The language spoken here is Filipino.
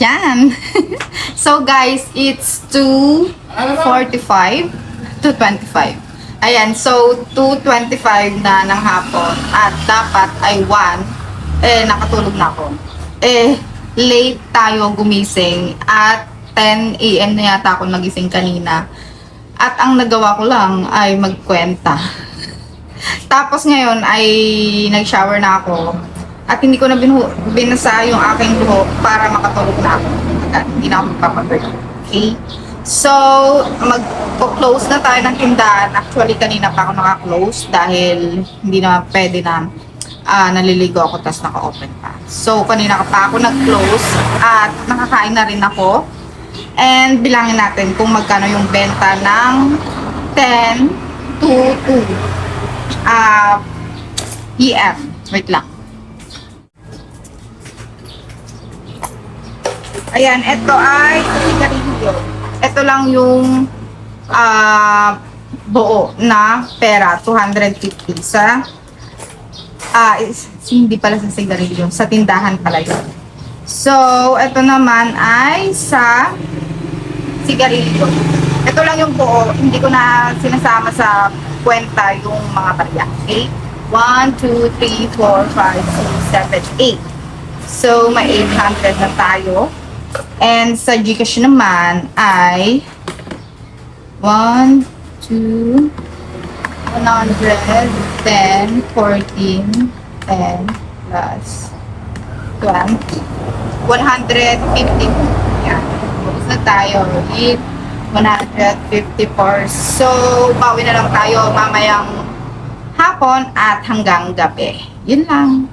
Yan. So guys, it's 2:45 to 25. Ayan, so 2:25 na ng hapon at dapat ay 1. Nakatulog na ako. Late tayo gumising at 10 AM na yata ako nagising kanina. At ang nagawa ko lang ay magkwenta. Tapos ngayon ay nag-shower na ako. At hindi ko na binasa yung aking buhok para makatulog na ako. At hindi na ako magpapagod. Okay? So, mag-close na tayo ng tindahan. Actually, kanina pa ako naka-close dahil hindi na pwede na naliligo ako tapos naka-open pa. So, kanina pa ako nag-close at nakakain na rin ako. And bilangin natin kung magkano yung benta ng 10 to 2 PM. Wait lang. Ayan, ito ay sigarilyo. Ito lang yung buo na pera, 250 sa hindi pala sa sigarilyo, sa tindahan pala yun. So, ito naman ay sa sigarilyo. Ito lang yung buo, hindi ko na sinasama sa kwenta yung mga barya. Okay? 1, 2, 3, 4, 5, 6, 7, 8. So, may 800 na tayo. And sa Gcash naman ay 1, 2, 100, 10, 14, 10, plus 12, 150. Yan. Tapos na tayo with 154. So, bawi na lang tayo mamayang hapon at hanggang gabi. Yun lang.